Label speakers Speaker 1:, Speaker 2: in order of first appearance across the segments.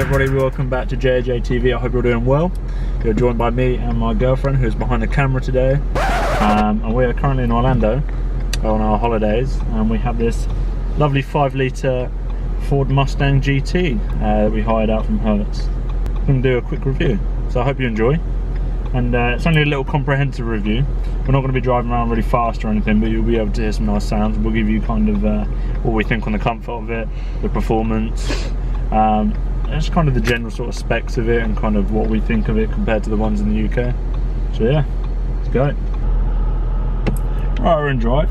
Speaker 1: everybody, welcome back to JJ TV. I hope you're doing well. You're joined by me and my girlfriend who's behind the camera today. And we are currently in Orlando on our holidays, and we have this lovely 5-litre Ford Mustang GT that we hired out from Hertz. I'm going to do a quick review, so I hope you enjoy. And it's only a little comprehensive review. We're not going to be driving around really fast or anything, but you'll be able to hear some nice sounds. We'll give you kind of what we think on the comfort of it, the performance, just kind of the general sort of specs of it and kind of what we think of it compared to the ones in the UK. So yeah, let's go. Right, we're in drive.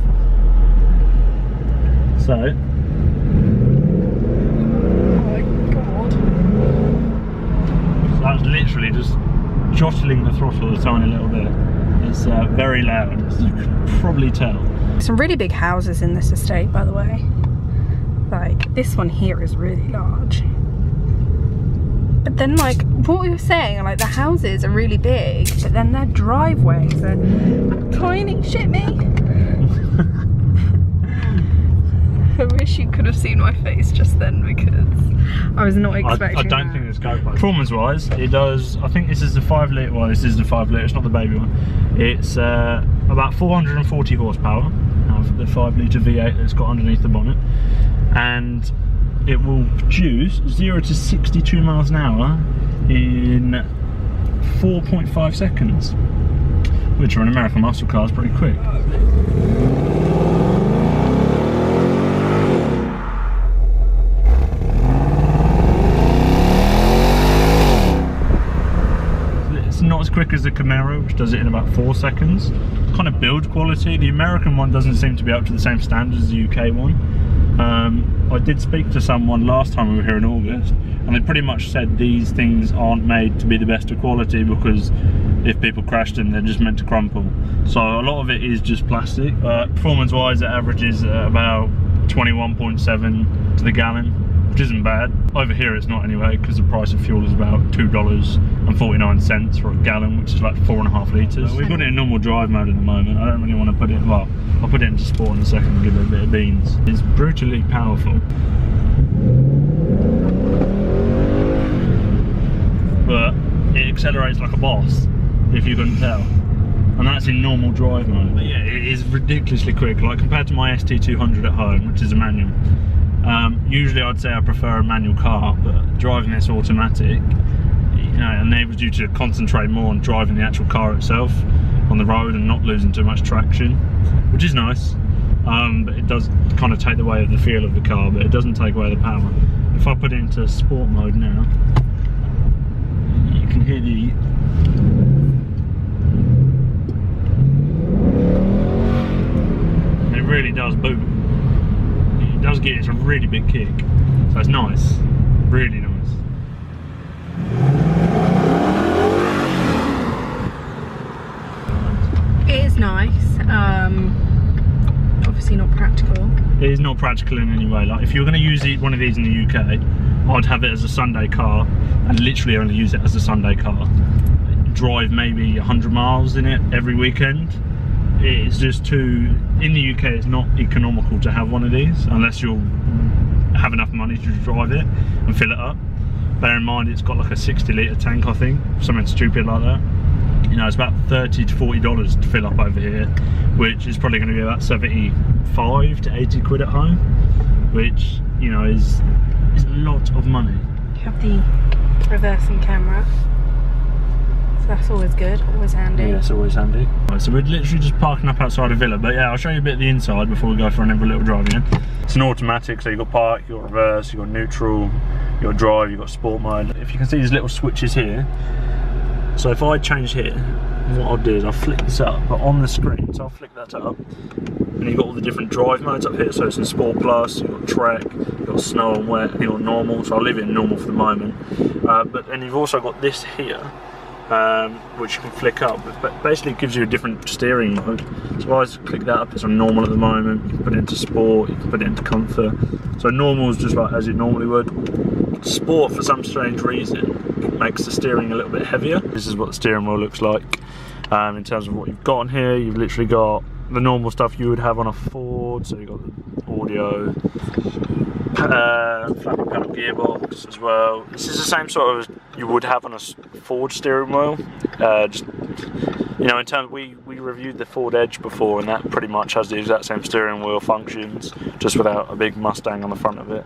Speaker 1: So, oh my god. So that's literally just jostling the throttle a tiny little bit. It's very loud, as you can probably tell.
Speaker 2: Some really big houses in this estate, by the way. Like, this one here is really large. But then, like, what we were saying, like, the houses are really big, but then their driveways are tiny. Shit me. I wish you could have seen my face just then, because I was not expecting
Speaker 1: I don't think it's GoPro. Performance wise, it does, I think this is the 5-litre, well this is the 5-litre, it's not the baby one. It's about 440 horsepower of the 5-litre V8 that's got underneath the bonnet. And it will produce 0 to 62 miles an hour in 4.5 seconds. Which for an American muscle car is pretty quick. Not as quick as the Camaro, which does it in about 4 seconds. Kind of build quality, the American one doesn't seem to be up to the same standard as the UK one. I did speak to someone last time we were here in August, and they pretty much said these things aren't made to be the best of quality because if people crash them, they're just meant to crumple. So a lot of it is just plastic. Performance wise, it averages about 21.7 to the gallon, which isn't bad. Over here it's not anyway, because the price of fuel is about $2.49 for a gallon, which is like 4.5 litres. We've got it in normal drive mode at the moment. I don't really want to put it, well, I'll put it into sport in a second and give it a bit of beans. It's brutally powerful. But it accelerates like a boss, if you couldn't tell. And that's in normal drive mode. But yeah, it is ridiculously quick, like compared to my ST200 at home, which is a manual. Usually I'd say I prefer a manual car, but driving this automatic, you know, enables you to concentrate more on driving the actual car itself on the road and not losing too much traction, which is nice. But it does kind of take away the feel of the car, but it doesn't take away the power. If I put it into sport mode now, you can hear the it really does boot. It does get, it's a really big kick, so it's nice, really nice.
Speaker 2: It is nice, obviously not practical.
Speaker 1: It is not practical in any way. Like if you're going to use one of these in the UK, I'd have it as a Sunday car and literally only use it as a Sunday car. Drive maybe 100 miles in it every weekend. It's just too, in the UK it's not economical to have one of these unless you have enough money to drive it and fill it up. Bear in mind it's got like a 60-litre tank, I think, something stupid like that. You know, it's about $30 to $40 to fill up over here, which is probably going to be about 75 to 80 quid at home, which, you know, is a lot of money.
Speaker 2: You have the reversing camera. That's always good, always handy.
Speaker 1: Yeah, it's always handy. Right, so we're literally just parking up outside a villa, but yeah, I'll show you a bit of the inside before we go for another little drive again. It's an automatic, so you've got park, you've got reverse, you've got neutral, you've got drive, you've got sport mode. If you can see these little switches here, so if I change here, what I'll do is I'll flick this up, but on the screen, so I'll flick that up, and you've got all the different drive modes up here, so it's in Sport Plus, you've got Trek, you've got Snow and Wet, you've got Normal, so I'll leave it in Normal for the moment. But then you've also got this here, which you can flick up, but basically it gives you a different steering mode. So I just click that up, it's on normal at the moment. You can put it into sport, you can put it into comfort. So normal is just like as it normally would. Sport, for some strange reason, makes the steering a little bit heavier. This is what the steering wheel looks like. In terms of what you've got on here, you've literally got the normal stuff you would have on a Ford, so you've got the audio, Flappy pedal gearbox as well. This is the same sort of as you would have on a Ford steering wheel. Just, you know, in terms, we reviewed the Ford Edge before, and that pretty much has the exact same steering wheel functions, just without a big Mustang on the front of it.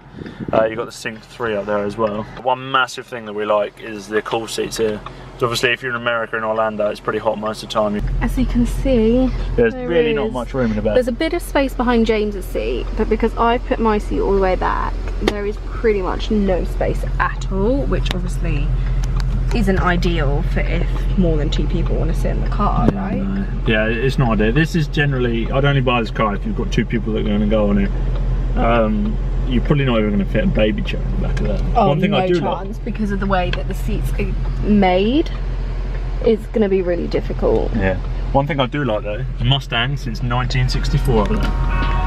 Speaker 1: You've got the Sync 3 up there as well. One massive thing that we like is the cool seats here. So obviously if you're in America, in Orlando, it's pretty hot most of the time.
Speaker 2: As you can see,
Speaker 1: there's really not much room in the back.
Speaker 2: There's a bit of space behind James's seat, but because I've put my seat all the way back, there is pretty much no space at all, which obviously isn't ideal for if more than 2 people want to sit in the car, right?
Speaker 1: No. Yeah, it's not ideal. This is generally, I'd only buy this car if you've got 2 people that are going to go on it. You're probably not even going to fit a baby chair in the back of that.
Speaker 2: Oh, one thing no chance, because of the way that the seats are made, it's going to be really difficult.
Speaker 1: Yeah. One thing I do like though, Mustang since 1964 up there.